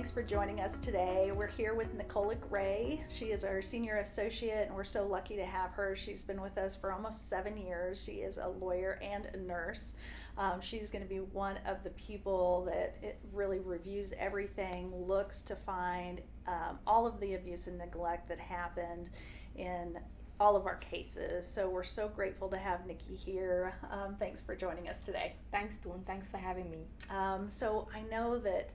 Thanks for joining us today. We're here with Nikki Gray. She is our senior associate, and we're so lucky to have her. She's been with us for almost 7 years. She is a lawyer and a nurse. She's going to be one of the people that it really reviews everything, looks to find all of the abuse and neglect that happened in all of our cases. So we're so grateful to have Nikki here. Thanks for joining us today. Thanks, Dawn. Thanks for having me. So I know that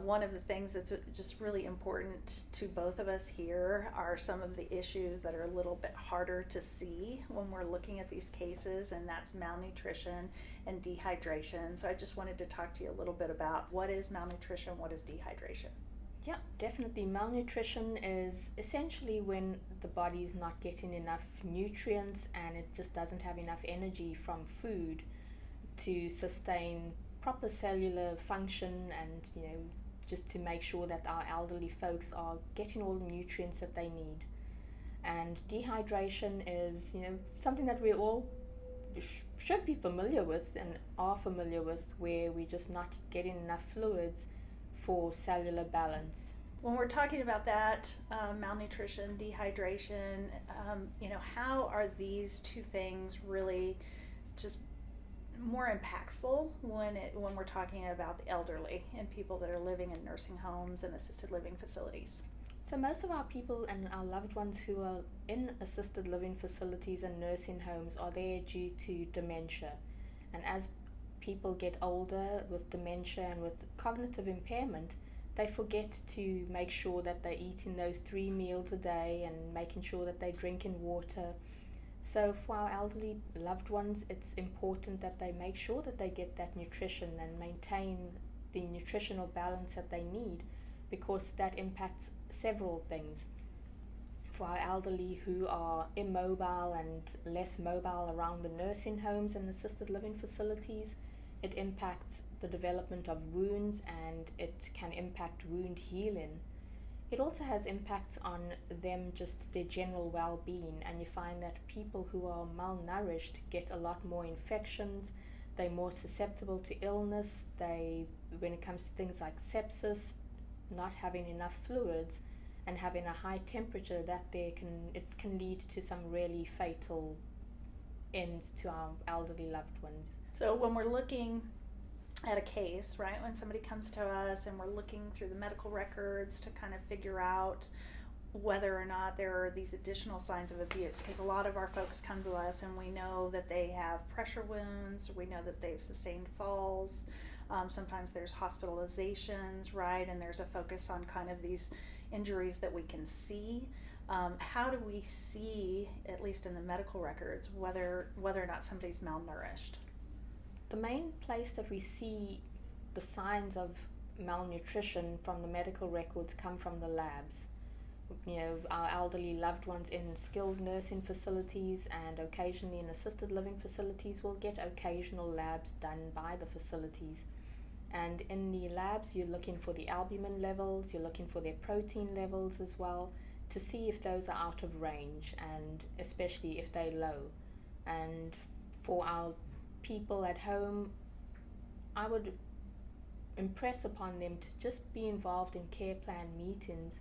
one of the things that's just really important to both of us here are some of the issues that are a little bit harder to see when we're looking at these cases, and that's malnutrition and dehydration. So I just wanted to talk to you a little bit about what is malnutrition, what is dehydration. Yeah, definitely. Malnutrition is essentially when the body is not getting enough nutrients and it just doesn't have enough energy from food to sustain proper cellular function and, just to make sure that our elderly folks are getting all the nutrients that they need. And dehydration is, something that we all should be familiar with and are familiar with, where we're just not getting enough fluids for cellular balance. When we're talking about that, malnutrition, dehydration, how are these two things really just more impactful when we're talking about the elderly and people that are living in nursing homes and assisted living facilities? So most of our people and our loved ones who are in assisted living facilities and nursing homes are there due to dementia. And as people get older with dementia and with cognitive impairment, they forget to make sure that they're eating those 3 meals a day and making sure that they're drinking water. So for our elderly loved ones, it's important that they make sure that they get that nutrition and maintain the nutritional balance that they need, because that impacts several things. For our elderly who are immobile and less mobile around the nursing homes and assisted living facilities, it impacts the development of wounds and it can impact wound healing. It also has impacts on them, just their general well-being, and you find that people who are malnourished get a lot more infections, they're more susceptible to illness, when it comes to things like sepsis, not having enough fluids and having a high temperature, it can lead to some really fatal ends to our elderly loved ones. So when we're looking at a case, right, when somebody comes to us and we're looking through the medical records to kind of figure out whether or not there are these additional signs of abuse, because a lot of our folks come to us and we know that they have pressure wounds, we know that they've sustained falls, sometimes there's hospitalizations, right, and there's a focus on kind of these injuries that we can see. How do we see, at least in the medical records, whether or not somebody's malnourished? The main place that we see the signs of malnutrition from the medical records come from the labs. Our elderly loved ones in skilled nursing facilities and occasionally in assisted living facilities will get occasional labs done by the facilities. And in the labs, you're looking for the albumin levels, you're looking for their protein levels as well, to see if those are out of range, and especially if they're low. And for our people at home, I would impress upon them to just be involved in care plan meetings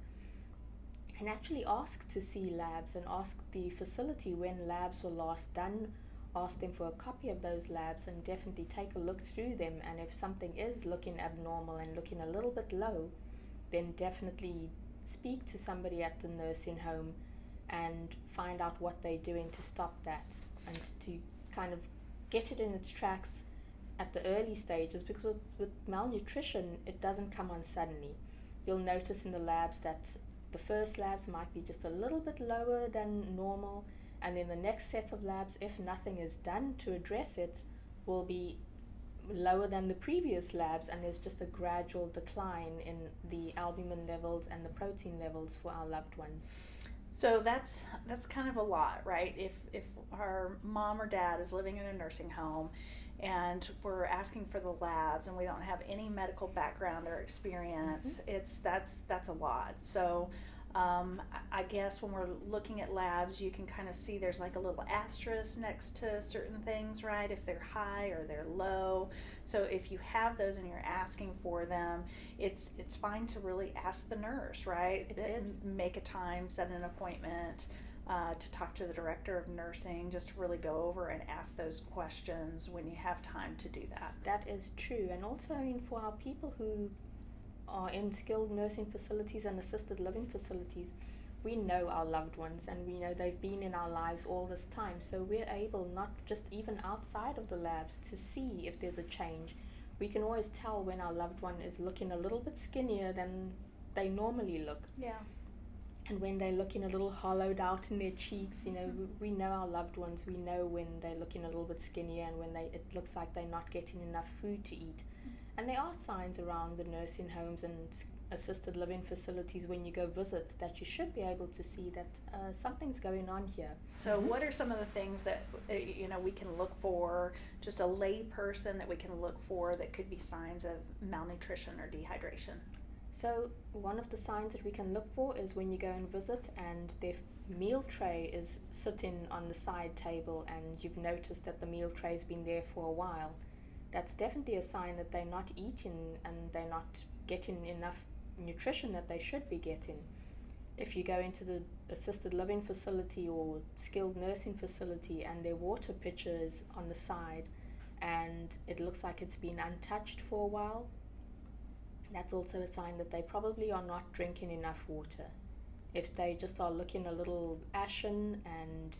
and actually ask to see labs and ask the facility when labs were last done, ask them for a copy of those labs and definitely take a look through them, and if something is looking abnormal and looking a little bit low, then definitely speak to somebody at the nursing home and find out what they're doing to stop that and to kind of get it in its tracks at the early stages, because with malnutrition, it doesn't come on suddenly. You'll notice in the labs that the first labs might be just a little bit lower than normal, and then the next set of labs, if nothing is done to address it, will be lower than the previous labs, and there's just a gradual decline in the albumin levels and the protein levels for our loved ones. So that's kind of a lot, right? If our mom or dad is living in a nursing home and we're asking for the labs and we don't have any medical background or experience, that's a lot. So I guess when we're looking at labs, you can kind of see there's like a little asterisk next to certain things, right? If they're high or they're low. So if you have those and you're asking for them, it's fine to really ask the nurse, right? It is. Make a time, set an appointment to talk to the director of nursing, just to really go over and ask those questions when you have time to do that. That is true. And also, I mean, for our people who are in skilled nursing facilities and assisted living facilities, we know our loved ones and we know they've been in our lives all this time. So we're able, not just even outside of the labs, to see if there's a change. We can always tell when our loved one is looking a little bit skinnier than they normally look. Yeah. And when they're looking a little hollowed out in their cheeks, you know, we know our loved ones. We know when they're looking a little bit skinnier and when it looks like they're not getting enough food to eat. And there are signs around the nursing homes and assisted living facilities when you go visit that you should be able to see that something's going on here. So what are some of the things that we can look for, just a lay person that we can look for that could be signs of malnutrition or dehydration? So one of the signs that we can look for is when you go and visit and their meal tray is sitting on the side table and you've noticed that the meal tray's been there for a while. That's definitely a sign that they're not eating and they're not getting enough nutrition that they should be getting. If you go into the assisted living facility or skilled nursing facility and their water pitcher is on the side and it looks like it's been untouched for a while, that's also a sign that they probably are not drinking enough water. If they just are looking a little ashen, and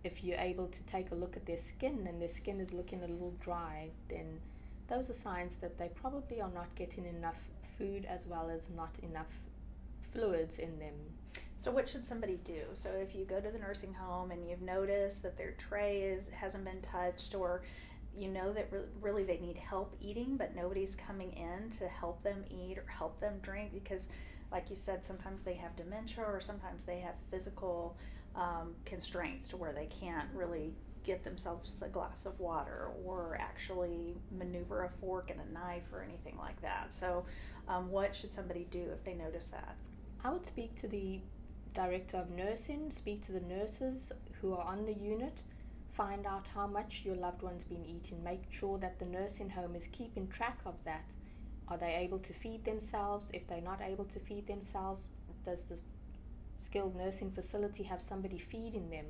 if you're able to take a look at their skin and their skin is looking a little dry, then those are signs that they probably are not getting enough food as well as not enough fluids in them. So what should somebody do? So if you go to the nursing home and you've noticed that their tray hasn't been touched, or you know that really they need help eating, but nobody's coming in to help them eat or help them drink, because like you said, sometimes they have dementia or sometimes they have physical constraints to where they can't really get themselves a glass of water or actually maneuver a fork and a knife or anything like that. So what should somebody do if they notice that? I would speak to the director of nursing, speak to the nurses who are on the unit, find out how much your loved one's been eating, make sure that the nursing home is keeping track of that. Are they able to feed themselves? If they're not able to feed themselves, does the skilled nursing facility have somebody feeding them?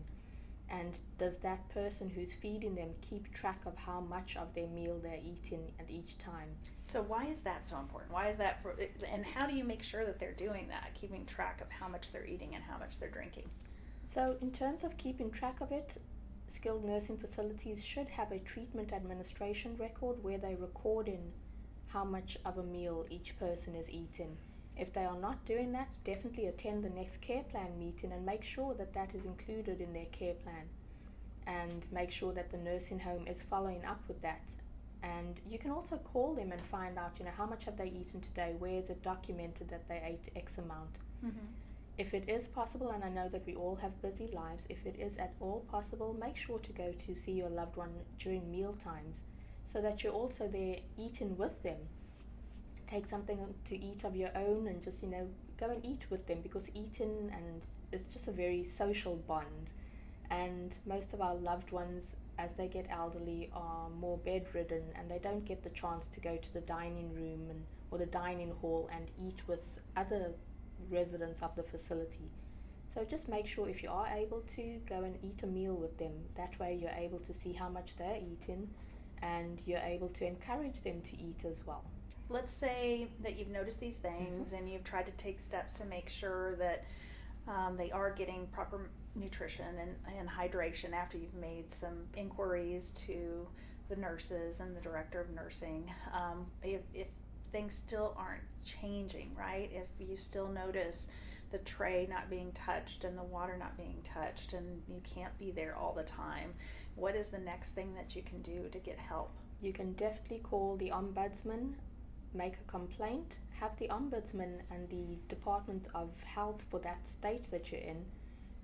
And does that person who's feeding them keep track of how much of their meal they're eating at each time? So why is that so important? Why is that and how do you make sure that they're doing that, keeping track of how much they're eating and how much they're drinking? So in terms of keeping track of it, skilled nursing facilities should have a treatment administration record where they record in how much of a meal each person is eating. If they are not doing that, definitely attend the next care plan meeting and make sure that that is included in their care plan, and make sure that the nursing home is following up with that. And you can also call them and find out, how much have they eaten today? Where is it documented that they ate X amount? Mm-hmm. If it is possible, and I know that we all have busy lives, if it is at all possible, make sure to go to see your loved one during meal times so that you're also there eating with them. Take something to eat of your own and just, go and eat with them, because eating and is just a very social bond. And most of our loved ones, as they get elderly, are more bedridden and they don't get the chance to go to the dining room or the dining hall and eat with other residents of the facility. So just make sure, if you are able to, go and eat a meal with them. That way you're able to see how much they're eating and you're able to encourage them to eat as well. Let's say that you've noticed these things and you've tried to take steps to make sure that they are getting proper nutrition and hydration after you've made some inquiries to the nurses and the director of nursing. If things still aren't changing, right? If you still notice the tray not being touched and the water not being touched and you can't be there all the time, what is the next thing that you can do to get help? You can definitely call the ombudsman, make a complaint, have the ombudsman and the Department of Health for that state that you're in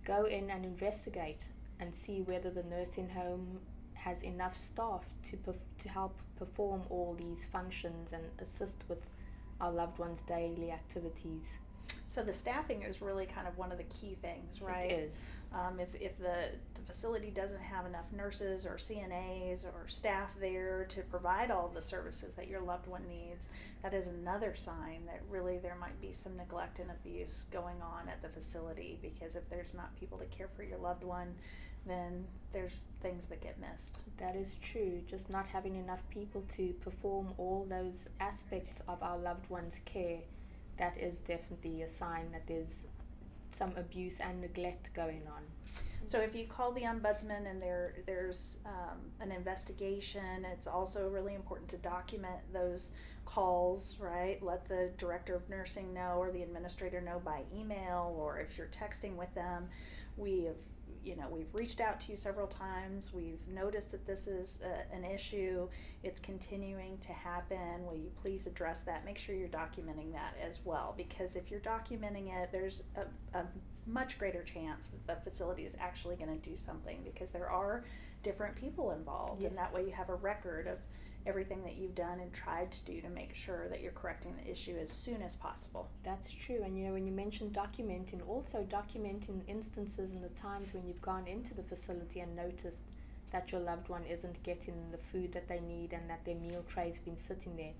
go in and investigate and see whether the nursing home has enough staff to help perform all these functions and assist with our loved ones' daily activities. So the staffing is really kind of one of the key things, right? It is. If the facility doesn't have enough nurses or CNAs or staff there to provide all of the services that your loved one needs, that is another sign that really there might be some neglect and abuse going on at the facility, because if there's not people to care for your loved one, then there's things that get missed. That is true. Just not having enough people to perform all those aspects of our loved one's care, that is definitely a sign that there's some abuse and neglect going on. So if you call the ombudsman and there's an investigation, it's also really important to document those calls, right? Let the director of nursing know or the administrator know by email, or if you're texting with them. We've reached out to you several times. We've noticed that this is an issue. It's continuing to happen. Will you please address that? Make sure you're documenting that as well, because if you're documenting it, there's a much greater chance that the facility is actually going to do something, because there are different people involved. Yes. And that way you have a record of everything that you've done and tried to do to make sure that you're correcting the issue as soon as possible. That's true. And when you mentioned documenting, also documenting instances and the times when you've gone into the facility and noticed that your loved one isn't getting the food that they need and that their meal tray's been sitting there.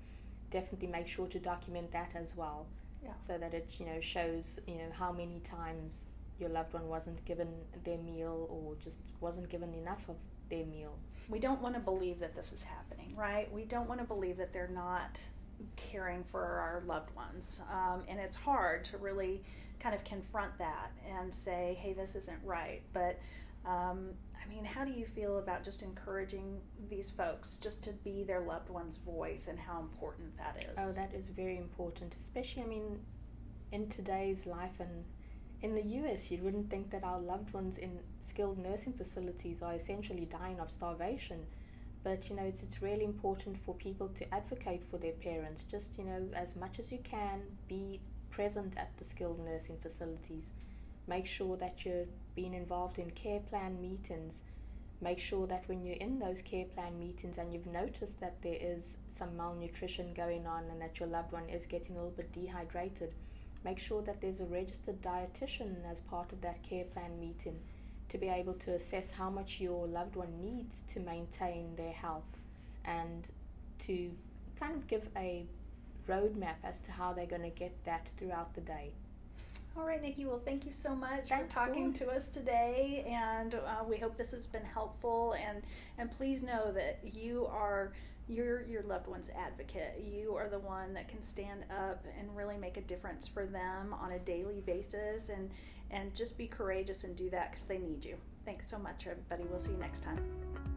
Definitely make sure to document that as well. Yeah. So that it shows how many times your loved one wasn't given their meal or just wasn't given enough of their meal. We don't want to believe that this is happening, right? We don't want to believe that they're not caring for our loved ones. And it's hard to really kind of confront that and say, hey, this isn't right. But how do you feel about just encouraging these folks just to be their loved one's voice, and how important that is? Oh, that is very important, especially, in today's life and in the US, you wouldn't think that our loved ones in skilled nursing facilities are essentially dying of starvation. But, it's really important for people to advocate for their parents. Just, as much as you can, be present at the skilled nursing facilities. Make sure that you're being involved in care plan meetings. Make sure that when you're in those care plan meetings and you've noticed that there is some malnutrition going on and that your loved one is getting a little bit dehydrated, make sure that there's a registered dietitian as part of that care plan meeting to be able to assess how much your loved one needs to maintain their health, and to kind of give a roadmap as to how they're going to get that throughout the day. All right, Nikki. Well, thank you so much Thanks, for talking Dawn. to us today, and we hope this has been helpful. And please know that you're your loved one's advocate. You are the one that can stand up and really make a difference for them on a daily basis, and just be courageous and do that, because they need you. Thanks so much, everybody. We'll see you next time.